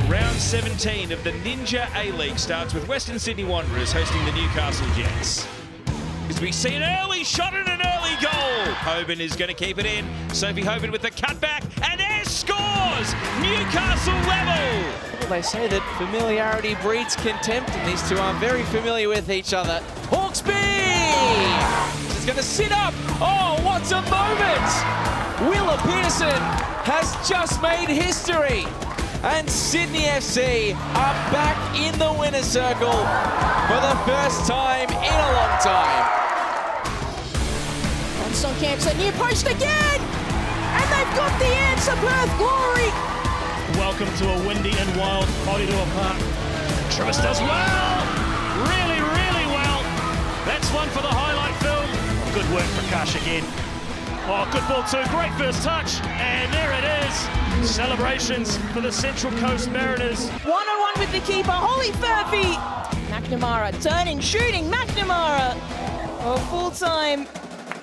Round 17 of the Ninja A-League starts with Western Sydney Wanderers hosting the Newcastle Jets. As we see an early shot and an early goal. Hoban is going to keep it in. Sophie Hoban with the cutback, and Ayres scores! Newcastle level! Well, they say that familiarity breeds contempt, and these two are very familiar with each other. Hawksby! Is going to sit up. Oh, what a moment! Willa Pearson has just made history. And Sydney FC are back in the winner's circle for the first time in a long time. Johnson camps a near post again! And they've got the answer, Perth Glory! Welcome to a windy and wild Corridor Park. Trimis does well! Really, really well. That's one for the highlight film. Good work for Kash again. Oh, good ball too. Great first touch. And there it is. Celebrations for the Central Coast Mariners. One-on-one with the keeper, Holly Furphy. McNamara turning, shooting, McNamara. Oh, full time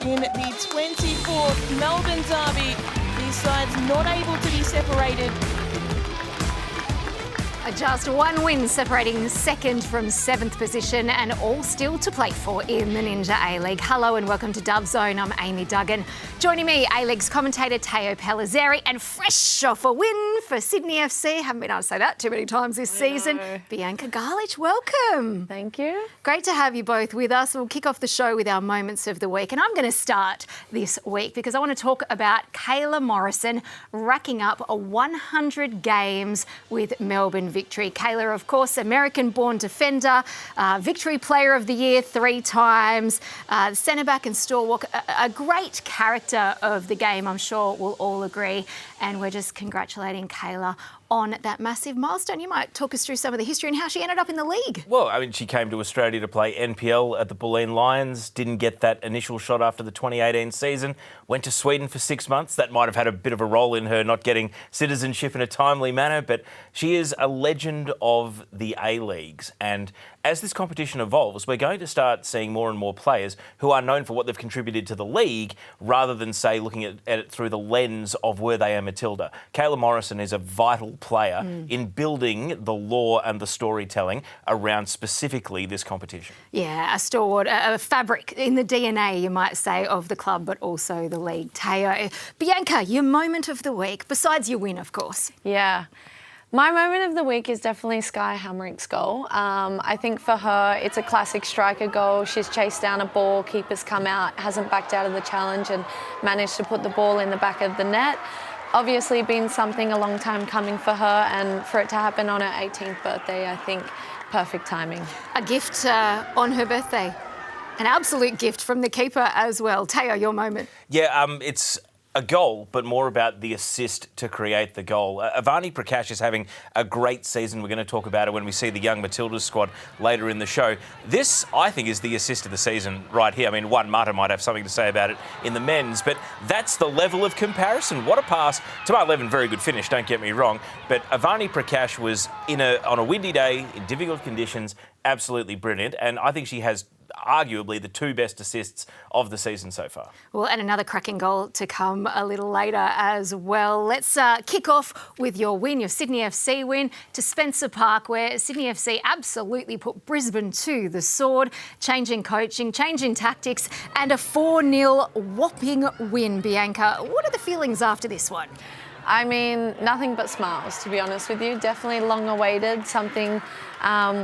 in the 24th Melbourne derby. These sides not able to be separated. Just one win separating second from seventh position, and all still to play for in the Ninja A-League. Hello and welcome to Dove Zone. I'm Amy Duggan. Joining me, A-League's commentator Teo Pellizzeri, and fresh off a win for Sydney FC. Haven't been able to say that too many times this season. Bianca Garlich, welcome. Thank you. Great to have you both with us. We'll kick off the show with our moments of the week, and I'm going to start this week because I want to talk about Kayla Morrison racking up 100 games with Melbourne Victory. Kayla, of course, American-born defender, Victory Player of the Year 3 times, centre-back and stalwart, a great character of the game, I'm sure we'll all agree. And we're just congratulating Kayla on that massive milestone. You might talk us through some of the history and how she ended up in the league. Well, I mean, she came to Australia to play NPL at the Bulleen Lions, didn't get that initial shot after the 2018 season, went to Sweden for 6 months. That might have had a bit of a role in her not getting citizenship in a timely manner, but she is a legend of the A-Leagues. And as this competition evolves, we're going to start seeing more and more players who are known for what they've contributed to the league rather than, say, looking at it through the lens of were they a Matilda. Kayla Morrison is a vital player in building the lore and the storytelling around specifically this competition. Yeah, a stalwart, a fabric in the DNA, you might say, of the club, but also the league. Teo, Bianca, your moment of the week, besides your win, of course. Yeah. My moment of the week is definitely Sky Hamrick's goal. I think for her, it's a classic striker goal. She's chased down a ball, keeper's come out, hasn't backed out of the challenge and managed to put the ball in the back of the net. Obviously been something a long time coming for her, and for it to happen on her 18th birthday, I think perfect timing. A gift on her birthday. An absolute gift from the keeper as well. Teo, your moment. Yeah, it's a goal, but more about the assist to create the goal. Avani Prakash is having a great season. We're going to talk about it when we see the Young Matildas squad later in the show. This, I think, is the assist of the season right here. I mean, Juan Mata might have something to say about it in the men's, but that's the level of comparison. What a pass to Mark Levin. Very good finish, don't get me wrong. But Avani Prakash was on a windy day, in difficult conditions, absolutely brilliant. And I think she has arguably the 2 best assists of the season so far. Well, and another cracking goal to come a little later as well. Let's kick off with your win, your Sydney FC win to Spencer Park, where Sydney FC absolutely put Brisbane to the sword, changing coaching, changing tactics, and a 4-0 whopping win, Bianca. What are the feelings after this one? I mean, nothing but smiles, to be honest with you. Definitely long awaited, something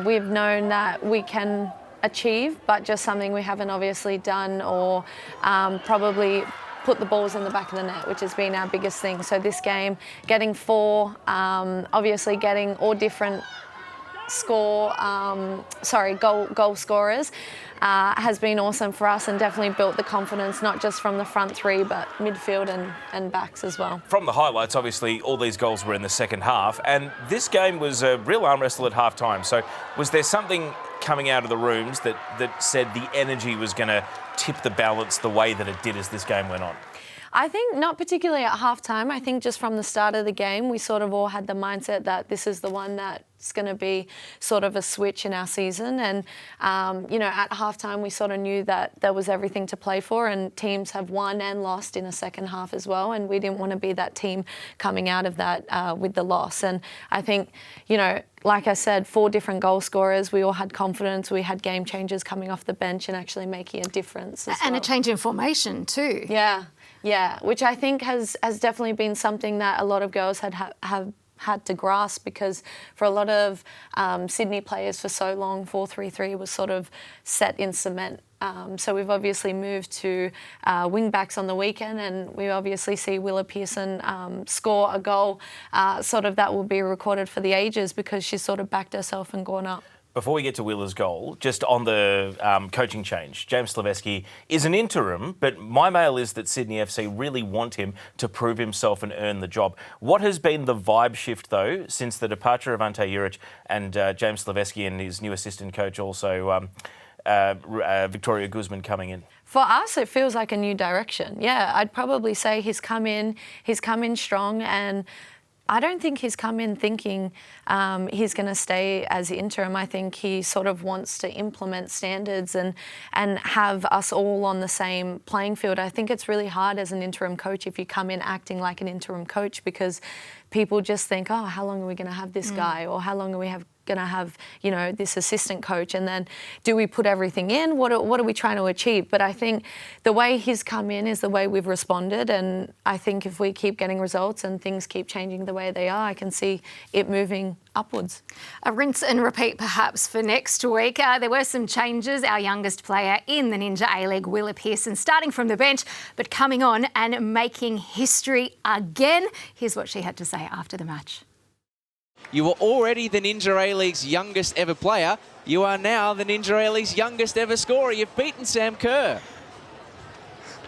we've known that we can achieve, but just something we haven't obviously done or probably put the balls in the back of the net, which has been our biggest thing. So this game, getting 4, obviously getting all different goal scorers has been awesome for us and definitely built the confidence, not just from the front 3, but midfield and backs as well. From the highlights, obviously, all these goals were in the second half, and this game was a real arm wrestle at half-time. So was there something coming out of the rooms that said the energy was going to tip the balance the way that it did as this game went on? I think not particularly at halftime. I think just from the start of the game, we sort of all had the mindset that this is the one that's going to be sort of a switch in our season. And, at halftime, we sort of knew that there was everything to play for, and teams have won and lost in a second half as well. And we didn't want to be that team coming out of that with the loss. And I think, like I said, 4 different goal scorers. We all had confidence. We had game changers coming off the bench and actually making a difference as and well. a change in formation too. Yeah, which I think has definitely been something that a lot of girls have had to grasp, because for a lot of Sydney players for so long, 4-3-3 was sort of set in cement. So we've obviously moved to wing backs on the weekend, and we obviously see Willa Pearson score a goal sort of that will be recorded for the ages, because she's sort of backed herself and gone up. Before we get to Willa's goal, just on the coaching change, James Slevesky is an interim, but my mail is that Sydney FC really want him to prove himself and earn the job. What has been the vibe shift, though, since the departure of Ante Juric and James Slevesky and his new assistant coach also, Victoria Guzman, coming in? For us, it feels like a new direction. Yeah, I'd probably say he's come in strong, and I don't think he's come in thinking he's going to stay as interim. I think he sort of wants to implement standards and have us all on the same playing field. I think it's really hard as an interim coach if you come in acting like an interim coach, because people just think, oh, how long are we going to have this guy, or how long are we going to have this assistant coach, and then do we put everything in? What are we trying to achieve? But I think the way he's come in is the way we've responded, and I think if we keep getting results and things keep changing the way they are, I can see it moving upwards. A rinse and repeat perhaps for next week. There were some changes. Our youngest player in the Ninja A-League, Willa Pearson, starting from the bench but coming on and making history again. Here's what she had to say after the match. You were already the Ninja A-League's youngest ever player. You are now the Ninja A-League's youngest ever scorer. You've beaten Sam Kerr.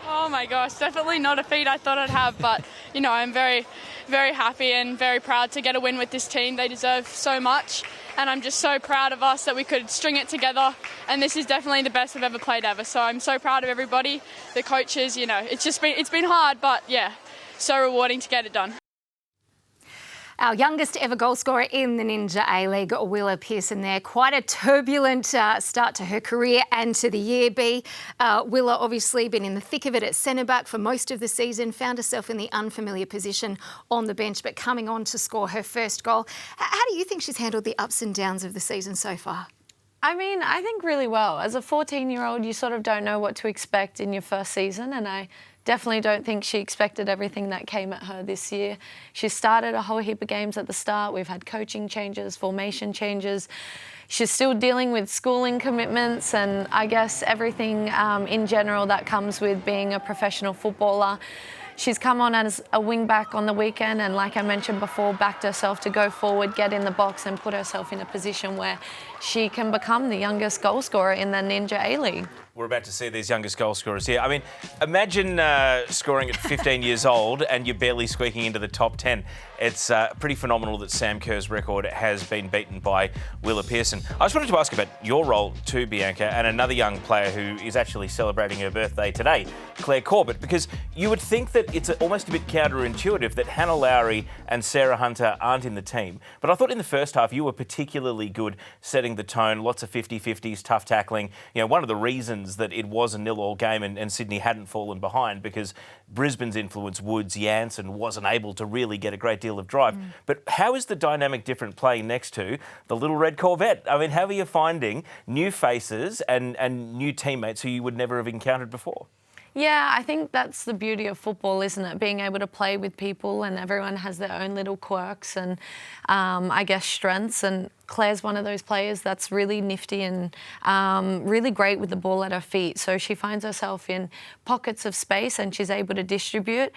Oh my gosh, definitely not a feat I thought I'd have, but I'm very, very happy and very proud to get a win with this team. They deserve so much, and I'm just so proud of us that we could string it together, and this is definitely the best I've ever played ever. So I'm so proud of everybody, the coaches, it's been hard, but yeah, so rewarding to get it done. Our youngest ever goal scorer in the Ninja A-League, Willa Pearson there. Quite a turbulent start to her career and to the year, B. Willa obviously been in the thick of it at centre-back for most of the season, found herself in the unfamiliar position on the bench, but coming on to score her first goal. How do you think she's handled the ups and downs of the season so far? I mean, I think really well. As a 14-year-old, you sort of don't know what to expect in your first season, and I definitely don't think she expected everything that came at her this year. She started a whole heap of games at the start. We've had coaching changes, formation changes. She's still dealing with schooling commitments and I guess everything in general that comes with being a professional footballer. She's come on as a wing back on the weekend, and like I mentioned before, backed herself to go forward, get in the box and put herself in a position where she can become the youngest goal scorer in the Ninja A-League. We're about to see these youngest goal scorers here. I mean, imagine scoring at 15 years old and you're barely squeaking into the top 10. It's pretty phenomenal that Sam Kerr's record has been beaten by Willa Pearson. I just wanted to ask about your role too, Bianca, and another young player who is actually celebrating her birthday today, Claire Corbett, because you would think that it's almost a bit counterintuitive that Hannah Lowry and Sarah Hunter aren't in the team. But I thought in the first half you were particularly good setting the tone, lots of 50-50s, tough tackling. One of the reasons that it was a 0-0 game and Sydney hadn't fallen behind because Brisbane's influence, Woods, Jansen, wasn't able to really get a great deal of drive. But how is the dynamic different playing next to the little red Corvette? I mean, how are you finding new faces and new teammates who you would never have encountered before? Yeah, I think that's the beauty of football, isn't it? Being able to play with people and everyone has their own little quirks and I guess strengths, and Claire's one of those players that's really nifty and really great with the ball at her feet. So she finds herself in pockets of space and she's able to distribute.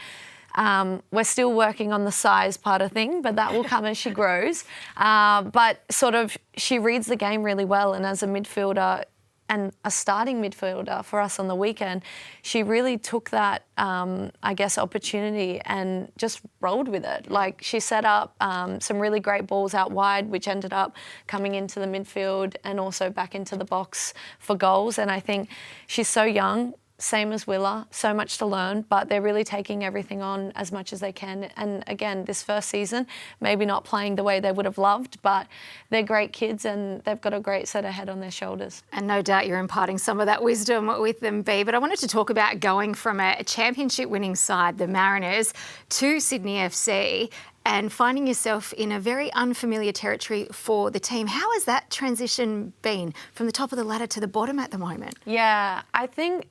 We're still working on the size part of thing, but that will come as she grows. But sort of she reads the game really well, and as a midfielder and a starting midfielder for us on the weekend, she really took that, I guess, opportunity and just rolled with it. Like, she set up some really great balls out wide, which ended up coming into the midfield and also back into the box for goals. And I think she's so young. same as Willa, so much to learn, but they're really taking everything on as much as they can. And again, this first season, maybe not playing the way they would have loved, but they're great kids and they've got a great set ahead on their shoulders. And no doubt you're imparting some of that wisdom with them, B. But I wanted to talk about going from a championship winning side, the Mariners, to Sydney FC and finding yourself in a very unfamiliar territory for the team. How has that transition been from the top of the ladder to the bottom at the moment? Yeah, I think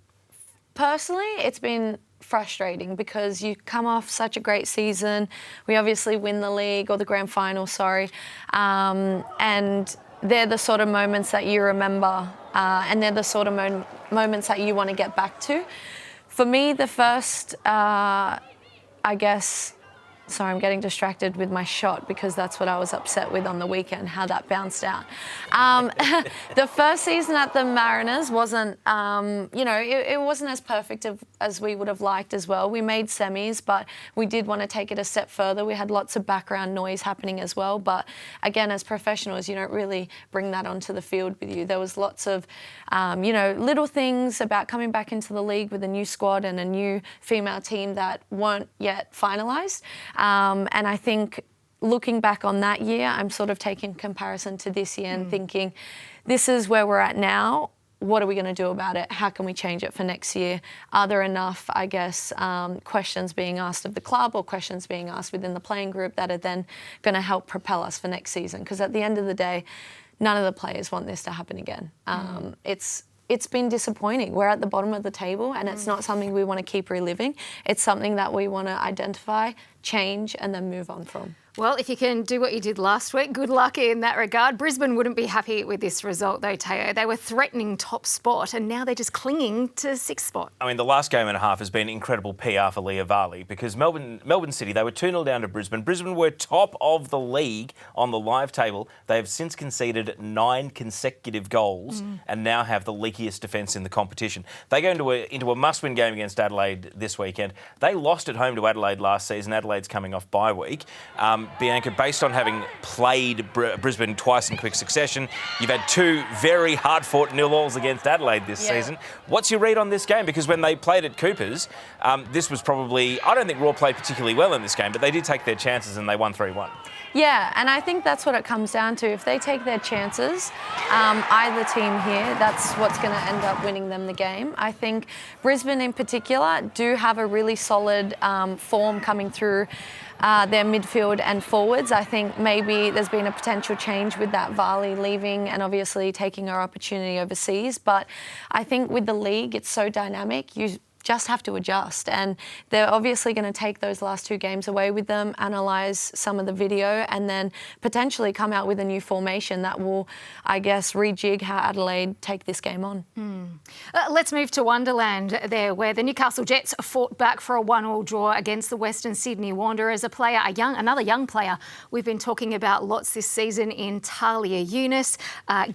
personally, it's been frustrating because you come off such a great season. We obviously win the league or the grand final, and they're the sort of moments that you remember, and they're the sort of moments that you want to get back to. For me, the first, sorry, I'm getting distracted with my shot because that's what I was upset with on the weekend, how that bounced out. The first season at the Mariners wasn't, it wasn't as perfect as we would have liked as well. We made semis, but we did want to take it a step further. We had lots of background noise happening as well. But again, as professionals, you don't really bring that onto the field with you. There was lots of, little things about coming back into the league with a new squad and a new female team that weren't yet finalised. And I think looking back on that year, I'm sort of taking comparison to this year and thinking, this is where we're at now. What are we going to do about it? How can we change it for next year? Are there enough, questions being asked of the club or questions being asked within the playing group that are then going to help propel us for next season? Because at the end of the day, none of the players want this to happen again. It's been disappointing. We're at the bottom of the table and it's not something we want to keep reliving. It's something that we want to identify, change and then move on from. Well, if you can do what you did last week, good luck in that regard. Brisbane wouldn't be happy with this result though, Teo. They were threatening top spot and now they're just clinging to sixth spot. I mean, the last game and a half has been incredible PR for Leah Varley because Melbourne City, they were 2-0 down to Brisbane. Brisbane were top of the league on the live table. They have since conceded 9 consecutive goals and now have the leakiest defence in the competition. They go into a must-win game against Adelaide this weekend. They lost at home to Adelaide last season. Adelaide's coming off bye week. Bianca, based on having played Brisbane twice in quick succession, you've had 2 very hard-fought 0-alls against Adelaide this season. What's your read on this game? Because when they played at Cooper's, this was probably, I don't think Roar played particularly well in this game, but they did take their chances and they won 3-1. Yeah, and I think that's what it comes down to. If they take their chances, either team here, that's what's going to end up winning them the game. I think Brisbane in particular do have a really solid form coming through their midfield and forwards. I think maybe there's been a potential change with that Varley leaving and obviously taking her opportunity overseas. But I think with the league, it's so dynamic. You just have to adjust. And they're obviously going to take those last 2 games away with them, analyse some of the video, and then potentially come out with a new formation that will, rejig how Adelaide take this game on. Let's move to Wonderland there, where the Newcastle Jets fought back for a 1-1 draw against the Western Sydney Wanderers. Another young player we've been talking about lots this season in Talia Eunice,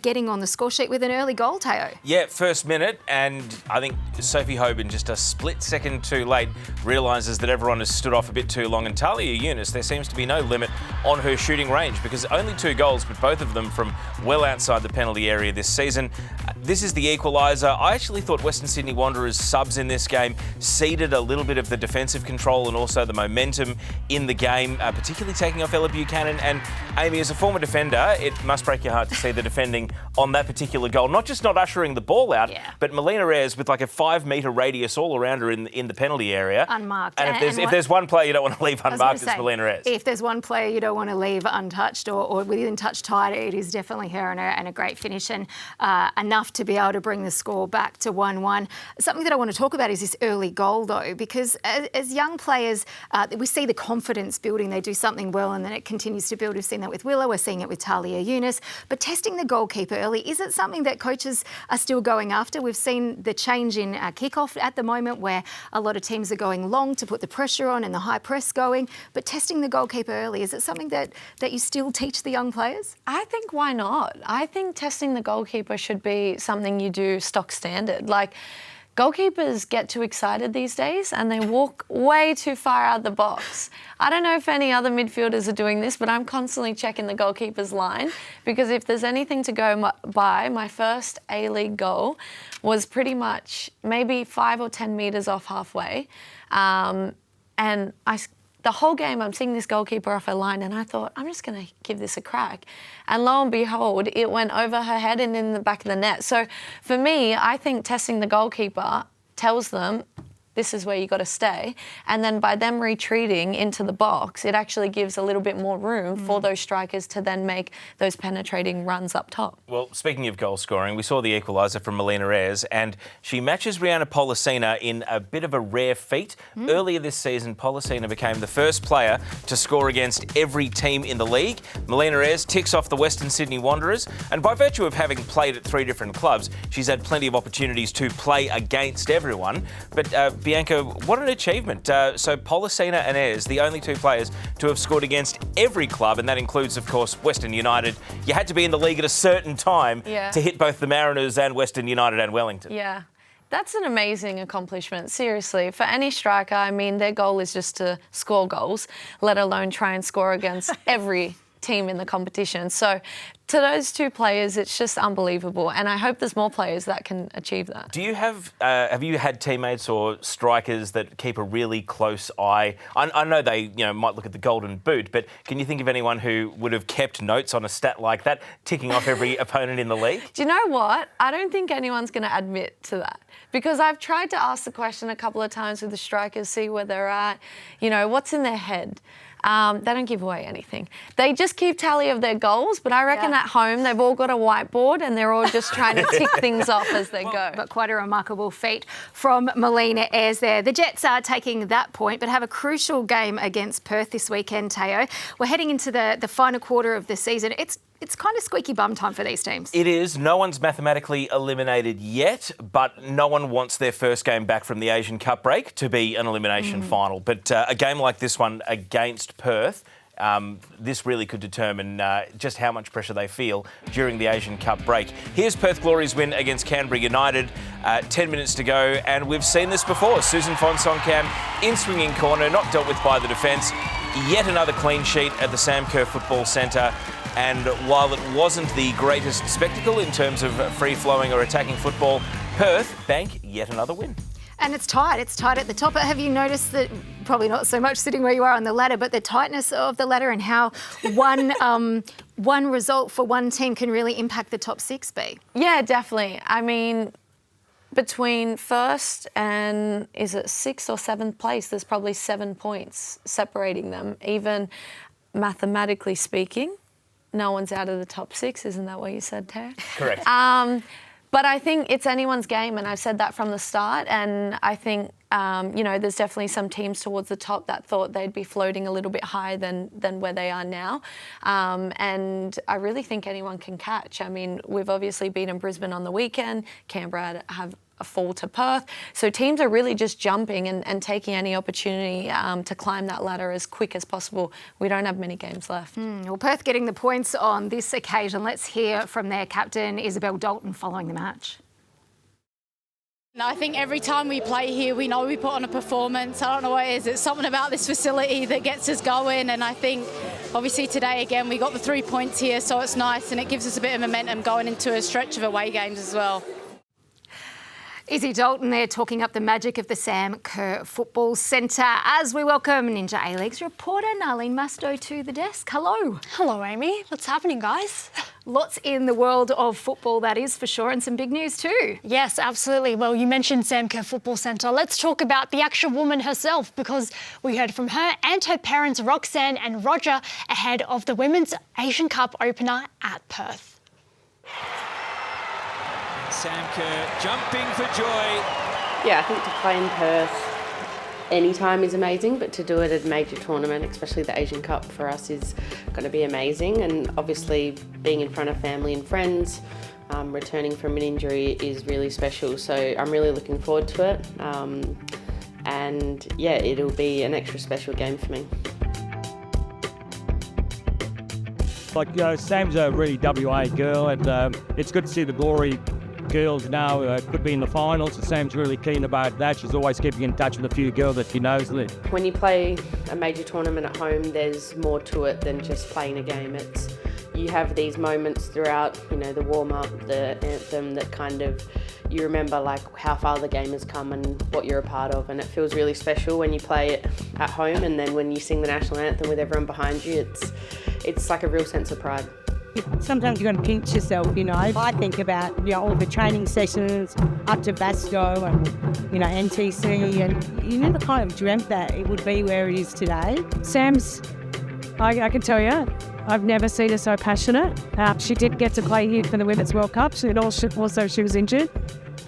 getting on the score sheet with an early goal, Teo. Yeah, first minute, and I think Sophie Hoban just a split second too late realises that everyone has stood off a bit too long, and Talia Eunice, there seems to be no limit on her shooting range because only 2 goals, but both of them from well outside the penalty area this season. This is the equaliser. I actually thought Western Sydney Wanderers subs in this game ceded a little bit of the defensive control and also the momentum in the game, particularly taking off Ella Buchanan. And Amy, as a former defender, it must break your heart to see the defending on that particular goal, not just not ushering the ball out, but Melina Reyes with like a 5-metre radius all around her in the penalty area. Unmarked. And if there's one player you don't want to leave unmarked, it's Melina Reyes. If there's one player you don't want to leave untouched or within touch tight, it is definitely her and a great finish and enough to be able to bring the score back to 1-1. Something that I want to talk about is this early goal though, because as young players, we see the confidence building. They do something well and then it continues to build. We've seen that with Willa, we're seeing it with Talia Eunice. But testing the goalkeeper early, is it something that coaches are still going after? We've seen the change in kickoff at the moment where a lot of teams are going long to put the pressure on and the high press going. But testing the goalkeeper early, is it something that you still teach the young players? I think why not? I think testing the goalkeeper should be something you do stock standard. Like, goalkeepers get too excited these days and they walk way too far out of the box. I don't know if any other midfielders are doing this, but I'm constantly checking the goalkeeper's line because if there's anything to go by, my first A-League goal was pretty much maybe 5 or 10 metres off halfway. And the whole game, I'm seeing this goalkeeper off her line and I thought, I'm just going to give this a crack. And lo and behold, it went over her head and in the back of the net. So for me, I think testing the goalkeeper tells them this is where you got to stay. And then by them retreating into the box, it actually gives a little bit more room for those strikers to then make those penetrating runs up top. Well, speaking of goal scoring, we saw the equaliser from Melina Ayres and she matches Rihanna Pollicina in a bit of a rare feat. Earlier this season, Pollicina became the first player to score against every team in the league. Melina Ayres ticks off the Western Sydney Wanderers, and by virtue of having played at 3 different clubs, she's had plenty of opportunities to play against everyone. But Bianca, what an achievement. So Pollicina and Ayres, the only 2 players to have scored against every club, and that includes, of course, Western United. You had to be in the league at a certain time to hit both the Mariners and Western United and Wellington. Yeah. That's an amazing accomplishment, seriously. For any striker, I mean, their goal is just to score goals, let alone try and score against every team in the competition. So to those 2 players, it's just unbelievable. And I hope there's more players that can achieve that. Do you have you had teammates or strikers that keep a really close eye? I know they might look at the golden boot, but can you think of anyone who would have kept notes on a stat like that, ticking off every opponent in the league? Do you know what? I don't think anyone's going to admit to that because I've tried to ask the question a couple of times with the strikers, see where they're at, what's in their head. They don't give away anything. They just keep tally of their goals, but I reckon at home they've all got a whiteboard and they're all just trying to tick things off as they go. But quite a remarkable feat from Melina Ayres there. The Jets are taking that point, but have a crucial game against Perth this weekend, Teo. We're heading into the final quarter of the season. It's kind of squeaky bum time for these teams. It is. No one's mathematically eliminated yet, but no one wants their first game back from the Asian Cup break to be an elimination final. But a game like this one against Perth, this really could determine just how much pressure they feel during the Asian Cup break. Here's Perth Glory's win against Canberra United. 10 minutes to go, and we've seen this before. Susan Fonsonkamp in swinging corner, not dealt with by the defence. Yet another clean sheet at the Sam Kerr Football Centre. And while it wasn't the greatest spectacle in terms of free-flowing or attacking football, Perth bank yet another win. And it's tight. It's tight at the top. But have you noticed that, probably not so much sitting where you are on the ladder, but the tightness of the ladder and how one result for one team can really impact the top 6, B? Yeah, definitely. I mean, between first and, is it 6th or 7th place, there's probably 7 points separating them. Even mathematically speaking, no one's out of the top 6. Isn't that what you said, Tara? Correct. But I think it's anyone's game, and I've said that from the start. And I think, there's definitely some teams towards the top that thought they'd be floating a little bit higher than where they are now. And I really think anyone can catch. I mean, we've obviously beaten Brisbane on the weekend. Canberra have a fall to Perth. So teams are really just jumping and taking any opportunity to climb that ladder as quick as possible. We don't have many games left. Well, Perth getting the points on this occasion. Let's hear from their captain, Isabel Dalton, following the match. I think every time we play here, we know we put on a performance. I don't know what it is. It's something about this facility that gets us going. And I think, obviously, today, again, we got the 3 points here, so it's nice. And it gives us a bit of momentum going into a stretch of away games as well. Izzy Dalton there talking up the magic of the Sam Kerr Football Centre as we welcome Ninja A-League's reporter Narlene Musto to the desk. Hello. Hello, Amy. What's happening, guys? Lots in the world of football, that is for sure, and some big news too. Yes, absolutely. Well, you mentioned Sam Kerr Football Centre. Let's talk about the actual woman herself, because we heard from her and her parents Roxanne and Roger ahead of the Women's Asian Cup opener at Perth. Sam Kerr jumping for joy. Yeah, I think to play in Perth anytime is amazing, but to do it at a major tournament, especially the Asian Cup, for us is going to be amazing. And obviously being in front of family and friends, returning from an injury is really special. So I'm really looking forward to it. And yeah, it'll be an extra special game for me. Sam's a really WA girl, and it's good to see the Glory girls now could be in the finals. So Sam's really keen about that. She's always keeping in touch with a few girls that she knows. When you play a major tournament at home, there's more to it than just playing a game. You have these moments throughout, the warm-up, the anthem, that kind of you remember like how far the game has come and what you're a part of, and it feels really special when you play it at home, and then when you sing the national anthem with everyone behind you, it's like a real sense of pride. Sometimes you've got to pinch yourself, I think about, all the training sessions up to Basco and, NTC, and you never kind of dreamt that it would be where it is today. Sam's, I can tell you, I've never seen her so passionate. She did get to play here for the Women's World Cup. She was injured.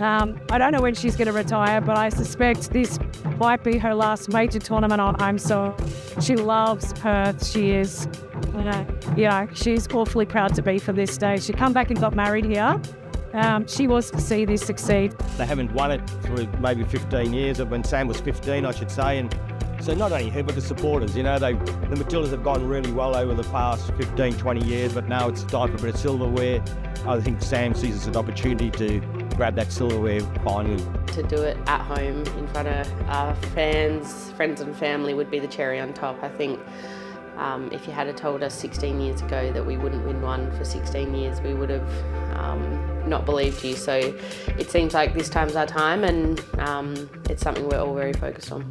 I don't know when she's going to retire, but I suspect this might be her last major tournament on home. So she loves Perth. She is, she's awfully proud to be for this stage. She come back and got married here. She wants to see this succeed. They haven't won it for maybe 15 years, or when Sam was 15, I should say. And so not only her, but the supporters, the Matildas have gone really well over the past 15, 20 years, but now it's time for a bit of silverware. I think Sam sees it as an opportunity to grab that silverware finally. To do it at home in front of our fans, friends and family would be the cherry on top. I think if you had told us 16 years ago that we wouldn't win one for 16 years, we would have not believed you. So it seems like this time's our time, and it's something we're all very focused on.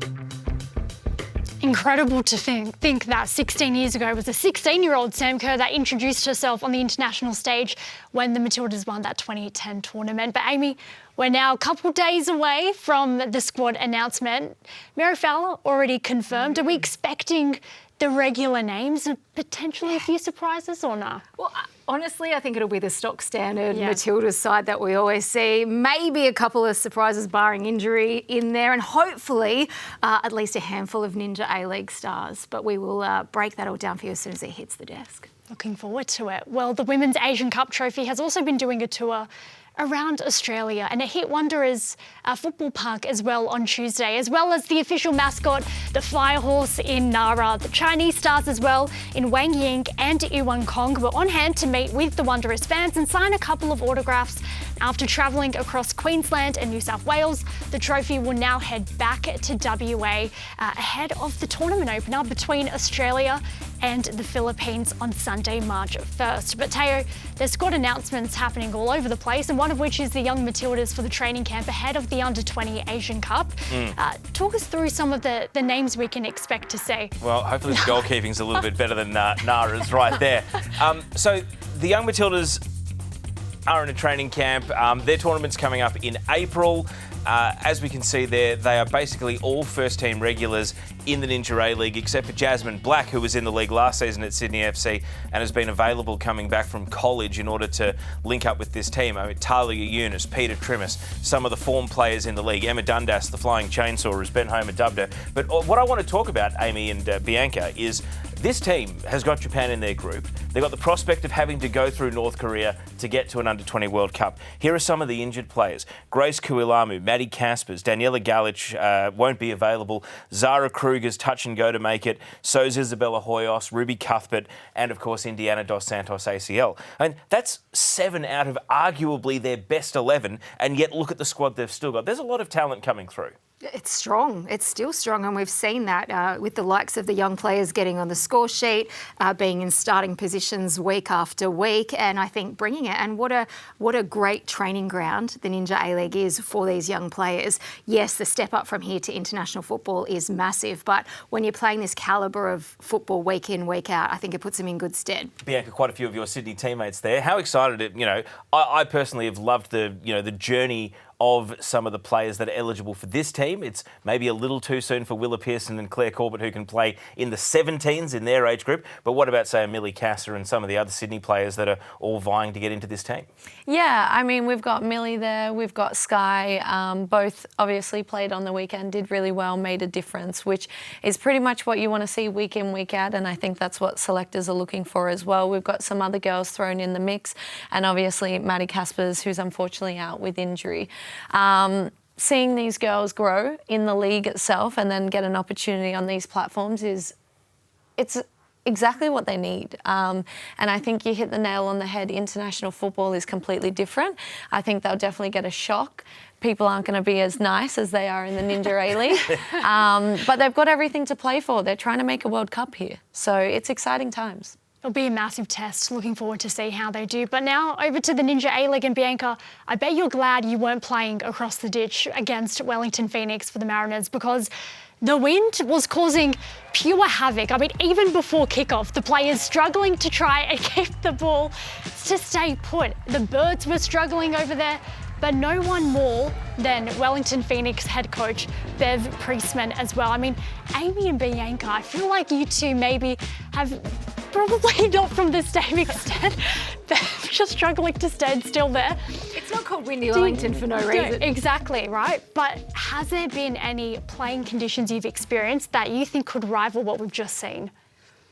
Incredible to think that 16 years ago it was a 16-year-old Sam Kerr that introduced herself on the international stage when the Matildas won that 2010 tournament. But Amy, we're now a couple days away from the squad announcement. Mary Fowler already confirmed. Are we expecting the regular names and potentially a few surprises or not? Well, honestly, I think it'll be the stock standard Matildas side that we always see. Maybe a couple of surprises barring injury in there, and hopefully at least a handful of Ninja A-League stars. But we will break that all down for you as soon as it hits the desk. Looking forward to it. Well, the Women's Asian Cup trophy has also been doing a tour around Australia, and it hit Wanderers Football Park as well on Tuesday, as well as the official mascot, the Firehorse in Nara. The Chinese stars as well in Wang Ying and Iwan Kong were on hand to meet with the Wanderers fans and sign a couple of autographs. After travelling across Queensland and New South Wales, the trophy will now head back to WA ahead of the tournament opener between Australia and the Philippines on Sunday, March 1st. But Teo, there's squad announcements happening all over the place, and one of which is the Young Matildas for the training camp ahead of the Under-20 Asian Cup. Talk us through some of the names we can expect to see. Well, hopefully the goalkeeping's a little bit better than Nara's right there. So the Young Matildas are in a training camp. Their tournament's coming up in April. As we can see there, they are basically all first-team regulars in the Ninja A-League, except for Jasmine Black, who was in the league last season at Sydney FC and has been available coming back from college in order to link up with this team. I mean, Talia Yunus, Peta Trimis, some of the form players in the league. Emma Dundas, the Flying Chainsaw, as Ben Homer dubbed her. But what I want to talk about, Amy and Bianca, is this team has got Japan in their group. They've got the prospect of having to go through North Korea to get to an Under-20 World Cup. Here are some of the injured players. Grace Kuilamu, Maddie Caspers, Daniela Galich won't be available. Zara Kruger's touch and go to make it. So's Isabella Hoyos, Ruby Cuthbert, and of course Indiana Dos Santos ACL. And that's 7 out of arguably their best 11, and yet look at the squad they've still got. There's a lot of talent coming through. It's strong. It's still strong, and we've seen that with the likes of the young players getting on the score sheet, being in starting positions week after week, and I think bringing it. And what a great training ground the Ninja A-League is for these young players. Yes, the step up from here to international football is massive, but when you're playing this calibre of football week in, week out, I think it puts them in good stead. Bianca, quite a few of your Sydney teammates there. How excited! I personally have loved the journey of some of the players that are eligible for this team. It's maybe a little too soon for Willa Pearson and Claire Corbett, who can play in the 17s in their age group. But what about, say, Millie Casser and some of the other Sydney players that are all vying to get into this team? Yeah, I mean, we've got Millie there, we've got Sky. Both obviously played on the weekend, did really well, made a difference, which is pretty much what you want to see week in, week out. And I think that's what selectors are looking for as well. We've got some other girls thrown in the mix, and obviously Maddie Caspers, who's unfortunately out with injury. Seeing these girls grow in the league itself and then get an opportunity on these platforms it's exactly what they need. And I think you hit the nail on the head. International football is completely different. I think they'll definitely get a shock. People aren't going to be as nice as they are in the Ninja A-League. But they've got everything to play for. They're trying to make a World Cup here. So it's exciting times. It'll be a massive test. Looking forward to see how they do. But now over to the Ninja A-League, and Bianca, I bet you're glad you weren't playing across the ditch against Wellington Phoenix for the Mariners, because the wind was causing pure havoc. I mean, even before kickoff, the players struggling to try and keep the ball to stay put. The birds were struggling over there, but no one more than Wellington Phoenix head coach Bev Priestman as well. I mean, Amy and Bianca, I feel like you two maybe have probably not from the same extent. They're just struggling to stand still there. It's not called Windy Wellington for no reason. Exactly, right? But has there been any playing conditions you've experienced that you think could rival what we've just seen?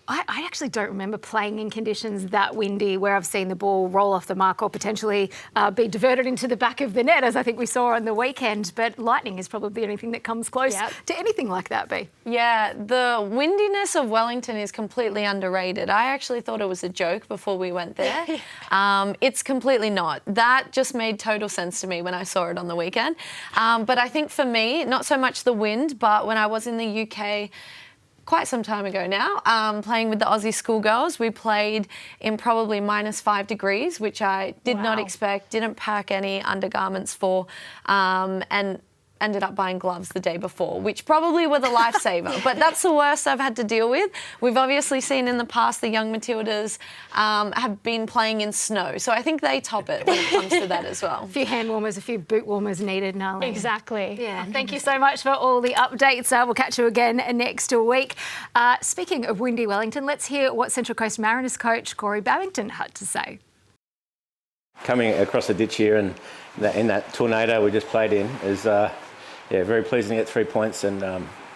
I actually don't remember playing in conditions that windy where I've seen the ball roll off the mark or potentially be diverted into the back of the net, as I think we saw on the weekend. But lightning is probably the only thing that comes close to anything like that, B. Yeah, the windiness of Wellington is completely underrated. I actually thought it was a joke before we went there. It's completely not. That just made total sense to me when I saw it on the weekend. But I think for me, not so much the wind, but when I was in the UK quite some time ago now, playing with the Aussie schoolgirls. We played in probably -5 degrees, which I did not expect, didn't pack any undergarments for, and ended up buying gloves the day before, which probably were the lifesaver. But that's the worst I've had to deal with. We've obviously seen in the past the Young Matildas have been playing in snow. So I think they top it when it comes to that as well. A few hand warmers, a few boot warmers needed, Nala. Exactly. Yeah, thank you so much for all the updates. We'll catch you again next week. Speaking of windy Wellington, let's hear what Central Coast Mariners coach Corey Babington had to say. Coming across the ditch here and in that tornado we just played in is very pleasing to get 3 points, and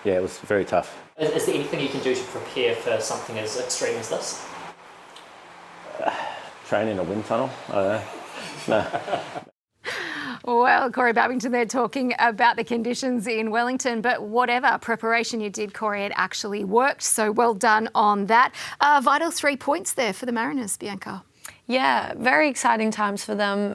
it was very tough. Is there anything you can do to prepare for something as extreme as this? Train in a wind tunnel? I don't know. No. Well, Corey Babington there talking about the conditions in Wellington, but whatever preparation you did, Corey, it actually worked. So well done on that. Vital 3 points there for the Mariners, Bianca. Yeah, very exciting times for them.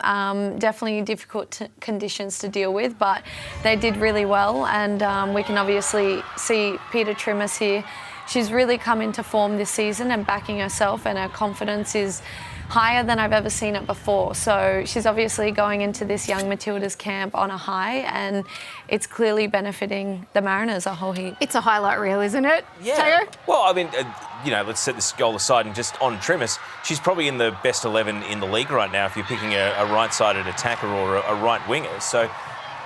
Definitely difficult conditions to deal with, but they did really well. And we can obviously see Peta Trimis here. She's really come into form this season and backing herself, and her confidence is higher than I've ever seen it before. So she's obviously going into this Young Matildas camp on a high, and it's clearly benefiting the Mariners a whole heap. It's a highlight reel, isn't it? Yeah. Tayo? Well, I mean, let's set this goal aside and just on Trimis, she's probably in the best 11 in the league right now if you're picking a right-sided attacker or a right winger. So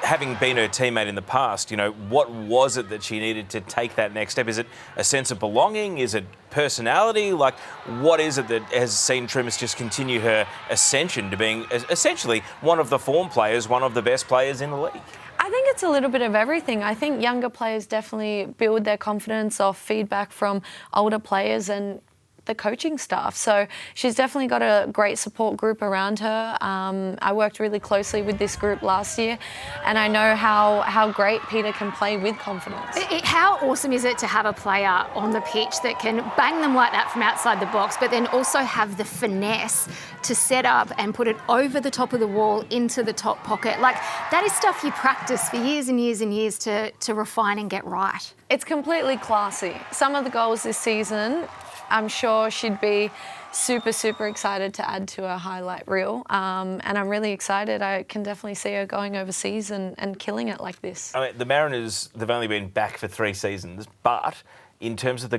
having been her teammate in the past, what was it that she needed to take that next step? Is it a sense of belonging? Is it personality? Like, what is it that has seen Trimis just continue her ascension to being essentially one of the form players, one of the best players in the league? I think it's a little bit of everything. I think younger players definitely build their confidence off feedback from older players and the coaching staff. So she's definitely got a great support group around her. I worked really closely with this group last year, and I know how great Peta can play with confidence. How awesome is it to have a player on the pitch that can bang them like that from outside the box, but then also have the finesse to set up and put it over the top of the wall into the top pocket? Like, that is stuff you practice for years and years and years to refine and get right. It's completely classy. Some of the goals this season, I'm sure she'd be super, super excited to add to her highlight reel. And I'm really excited. I can definitely see her going overseas and killing it like this. I mean, the Mariners, they've only been back for 3 seasons, but in terms of the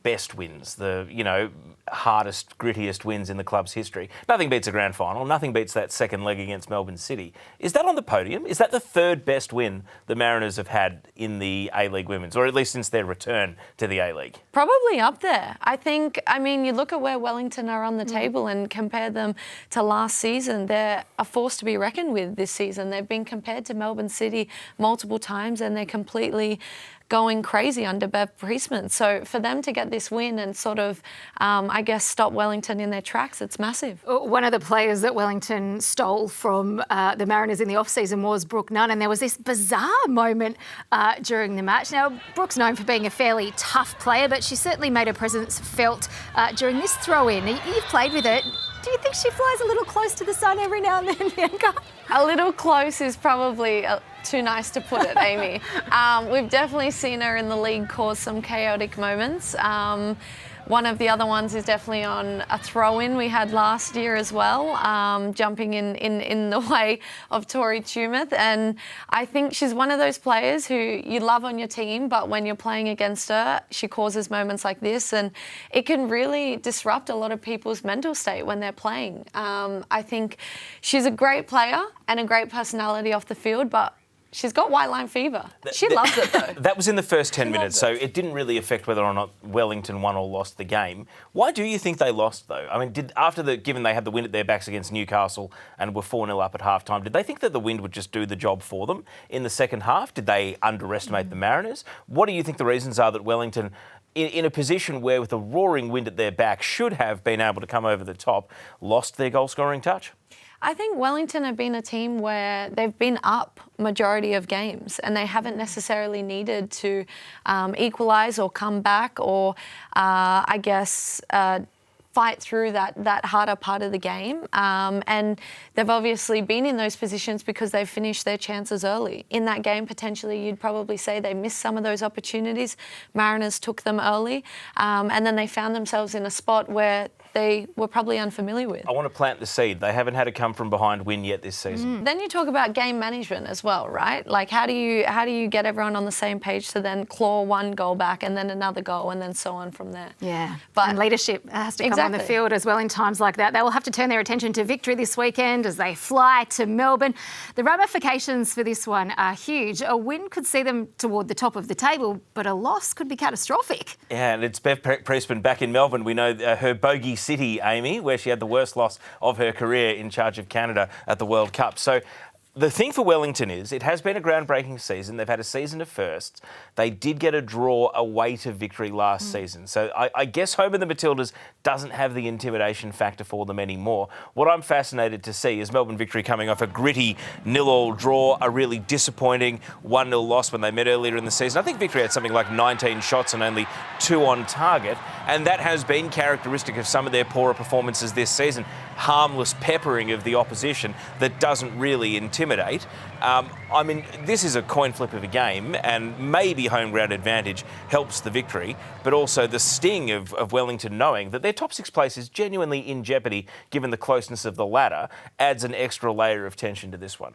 best wins, the hardest, grittiest wins in the club's history, nothing beats a grand final. Nothing beats that second leg against Melbourne City. Is that on the podium? Is that the 3rd best win the Mariners have had in the A-League Women's, or at least since their return to the A-League? Probably up there. I mean, you look at where Wellington are on the table and compare them to last season. They're a force to be reckoned with this season. They've been compared to Melbourne City multiple times, and they're completely going crazy under Bev Priestman. replacements. So for them to get this win and sort of, I guess, stop Wellington in their tracks, it's massive. One of the players that Wellington stole from the Mariners in the off-season was Brooke Nunn, and there was this bizarre moment during the match. Now, Brooke's known for being a fairly tough player, but she certainly made her presence felt during this throw-in. You've played with her. Do you think she flies a little close to the sun every now and then, Bianca? A little close is probably too nice to put it, Amy. We've definitely seen her in the league cause some chaotic moments. One of the other ones is definitely on a throw-in we had last year as well, jumping in the way of Peta Trimis. And I think she's one of those players who you love on your team, but when you're playing against her, she causes moments like this, and it can really disrupt a lot of people's mental state when they're playing. I think she's a great player and a great personality off the field, but she's got white line fever. She loves it, though. That was in the first 10 minutes, so it didn't really affect whether or not Wellington won or lost the game. Why do you think they lost, though? I mean, given they had the wind at their backs against Newcastle and were 4-0 up at half-time, did they think that the wind would just do the job for them in the second half? Did they underestimate the Mariners? What do you think the reasons are that Wellington, in a position where with a roaring wind at their back should have been able to come over the top, lost their goal-scoring touch? I think Wellington have been a team where they've been up majority of games and they haven't necessarily needed to equalise or come back or, I guess, fight through that harder part of the game. And they've obviously been in those positions because they've finished their chances early. In that game, potentially, you'd probably say they missed some of those opportunities. Mariners took them early, and then they found themselves in a spot where they were probably unfamiliar with. I want to plant the seed. They haven't had a come from behind win yet this season. Then you talk about game management as well, right? Like how do you get everyone on the same page to then claw one goal back and then another goal and then so on from there? Yeah, and leadership has to come on the field as well in times like that. They will have to turn their attention to victory this weekend as they fly to Melbourne. The ramifications for this one are huge. A win could see them toward the top of the table, but a loss could be catastrophic. Yeah, and it's Bev Priestman back in Melbourne. We know her bogey city, Amy, where she had the worst loss of her career in charge of Canada at the World Cup. So the thing for Wellington is it has been a groundbreaking season. They've had a season of firsts. They did get a draw away to victory last season. So I guess home of the Matildas doesn't have the intimidation factor for them anymore. What I'm fascinated to see is Melbourne Victory coming off a gritty 0-0 draw, a really disappointing 1-0 loss when they met earlier in the season. I think Victory had something like 19 shots and only 2 on target. And that has been characteristic of some of their poorer performances this season. Harmless peppering of the opposition that doesn't really intimidate. I mean, this is a coin flip of a game, and maybe home ground advantage helps the Victory, but also the sting of Wellington knowing that their top 6 place is genuinely in jeopardy given the closeness of the ladder adds an extra layer of tension to this one.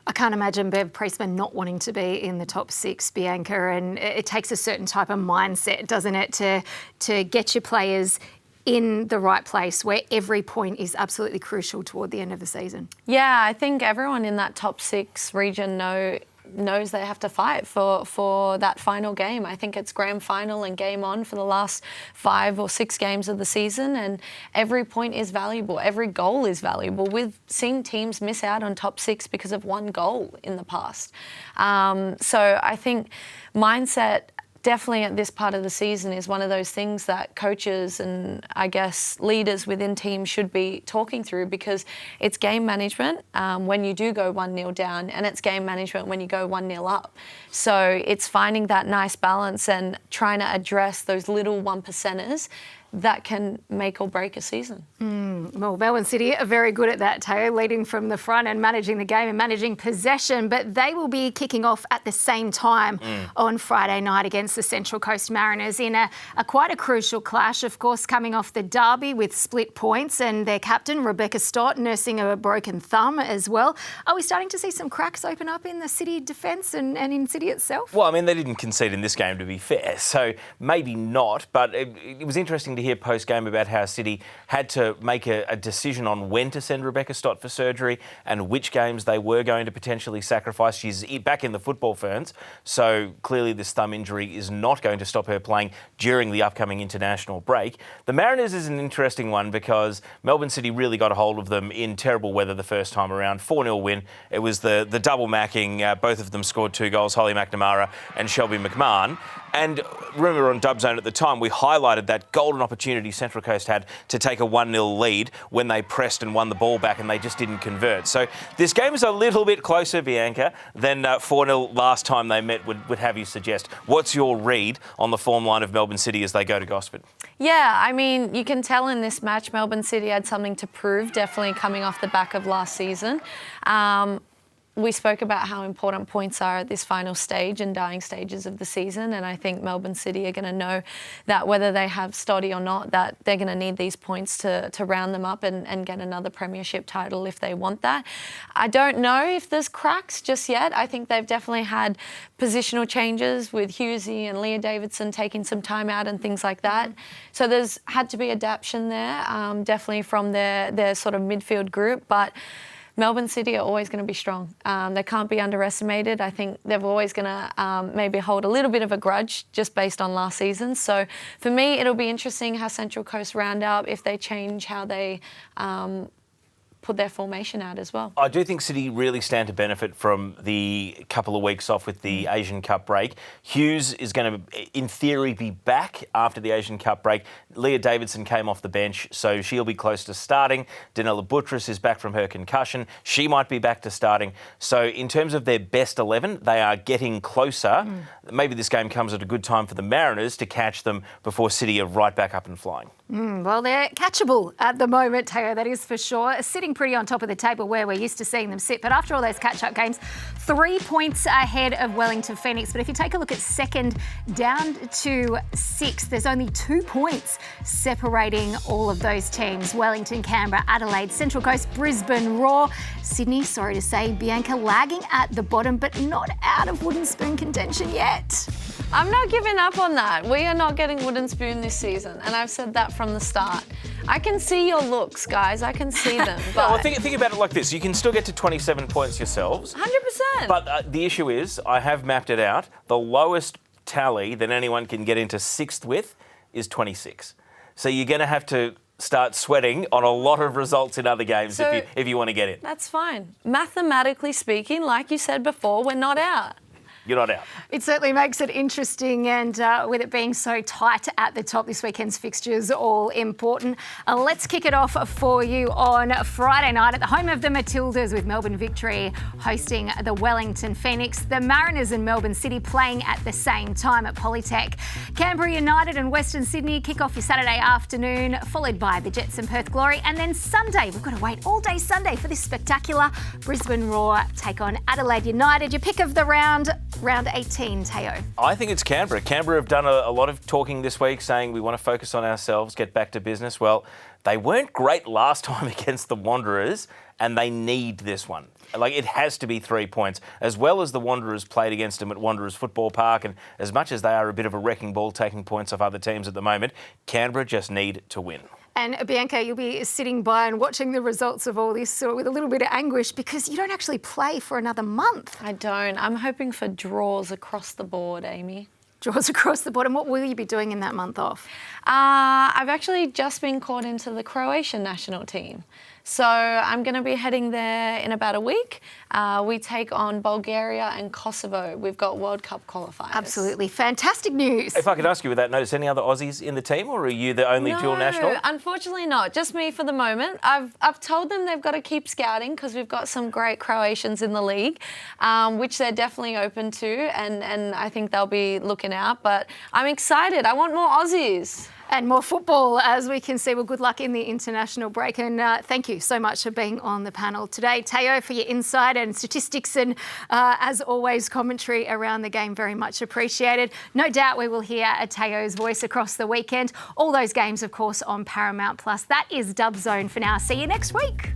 I can't imagine Bev Priestman not wanting to be in the top 6, Bianca, and it takes a certain type of mindset, doesn't it, to get your players in the right place where every point is absolutely crucial toward the end of the season. Yeah, I think everyone in that top 6 region knows they have to fight for that final game. I think it's grand final and game on for the last 5 or 6 games of the season, and every point is valuable. Every goal is valuable. We've seen teams miss out on top 6 because of 1 goal in the past. So I think mindset definitely at this part of the season is one of those things that coaches and I guess leaders within teams should be talking through, because it's game management when you do go 1-0 down, and it's game management when you go 1-0 up. So it's finding that nice balance and trying to address those little 1%ers that can make or break a season. Well, Melbourne City are very good at that, Tayo, leading from the front and managing the game and managing possession, but they will be kicking off at the same time on Friday night against the Central Coast Mariners in a quite a crucial clash, of course, coming off the derby with split points and their captain, Rebecca Stott, nursing a broken thumb as well. Are we starting to see some cracks open up in the City defence and in City itself? Well, I mean, they didn't concede in this game, to be fair, so maybe not, but it was interesting to hear post-game about how City had to make a decision on when to send Rebecca Stott for surgery and which games they were going to potentially sacrifice. She's back in the football ferns, so clearly this thumb injury is not going to stop her playing during the upcoming international break. The Mariners is an interesting one because Melbourne City really got a hold of them in terrible weather the first time around. 4-0 win. It was the double macking. Both of them scored 2 goals, Holly McNamara and Shelby McMahon. And remember on Dub Zone at the time, we highlighted that golden opportunity Central Coast had to take a 1-0 lead when they pressed and won the ball back, and they just didn't convert. So this game is a little bit closer, Bianca, than 4-0 last time they met would have you suggest. What's your read on the form line of Melbourne City as they go to Gosford? Yeah, I mean, you can tell in this match Melbourne City had something to prove, definitely coming off the back of last season. We spoke about how important points are at this final stage and dying stages of the season, and I think Melbourne City are going to know that whether they have Stoddy or not, that they're going to need these points to round them up and get another premiership title if they want that. I don't know if there's cracks just yet. I think they've definitely had positional changes with Hughesy and Leah Davidson taking some time out and things like that. So there's had to be adaptation there, definitely from their sort of midfield group, but Melbourne City are always going to be strong. They can't be underestimated. I think they're always going to maybe hold a little bit of a grudge just based on last season. So for me, it'll be interesting how Central Coast round out, if they change how they put their formation out as well. I do think City really stand to benefit from the couple of weeks off with the Asian Cup break. Hughes is going to, in theory, be back after the Asian Cup break. Leah Davidson came off the bench, so she'll be close to starting. Danella Buttress is back from her concussion. She might be back to starting. So in terms of their best 11, they are getting closer. Maybe this game comes at a good time for the Mariners to catch them before City are right back up and flying. Well, they're catchable at the moment, Teo, that is for sure. Sitting pretty on top of the table where we're used to seeing them sit. But after all those catch-up games, 3 points ahead of Wellington Phoenix. But if you take a look at second down to 6th, there's only 2 points separating all of those teams. Wellington, Canberra, Adelaide, Central Coast, Brisbane Roar. Sydney, sorry to say, Bianca lagging at the bottom, but not out of wooden spoon contention yet. I'm not giving up on that. We are not getting wooden spoon this season, and I've said that from the start. I can see your looks, guys. I can see them. But Well, think about it like this. You can still get to 27 points yourselves. 100%. But the issue is, I have mapped it out, the lowest tally that anyone can get into 6th with is 26. So you're going to have to start sweating on a lot of results in other games if you want to get in. That's fine. Mathematically speaking, like you said before, we're not out. You're not out. It certainly makes it interesting, and with it being so tight at the top, this weekend's fixtures all important. Let's kick it off for you on Friday night at the home of the Matildas with Melbourne Victory hosting the Wellington Phoenix. The Mariners and Melbourne City playing at the same time at Polytech. Canberra United and Western Sydney kick off your Saturday afternoon, followed by the Jets and Perth Glory. And then Sunday, we've got to wait all day Sunday for this spectacular Brisbane Roar take on Adelaide United. Your pick of the round 18, Teo. I think it's Canberra. Canberra have done a lot of talking this week, saying we want to focus on ourselves, get back to business. Well, they weren't great last time against the Wanderers, and they need this one. Like, it has to be 3 points, as well as the Wanderers played against them at Wanderers Football Park, and as much as they are a bit of a wrecking ball taking points off other teams at the moment, Canberra just need to win. And Bianca, you'll be sitting by and watching the results of all this sort of with a little bit of anguish because you don't actually play for another month. I don't. I'm hoping for draws across the board, Amy. Draws across the board. And what will you be doing in that month off? I've actually just been called into the Croatian national team. So I'm going to be heading there in about a week. We take on Bulgaria and Kosovo. We've got World Cup qualifiers. Absolutely. Fantastic news. If I could ask you without notice, any other Aussies in the team, or are you the only dual national? No, unfortunately not. Just me for the moment. I've told them they've got to keep scouting because we've got some great Croatians in the league, which they're definitely open to, and I think they'll be looking out. But I'm excited. I want more Aussies. And more football, as we can see. Well, good luck in the international break. And thank you so much for being on the panel today. Teo, for your insight and statistics and, as always, commentary around the game. Very much appreciated. No doubt we will hear Teo's voice across the weekend. All those games, of course, on Paramount+. That is Dub Zone for now. See you next week.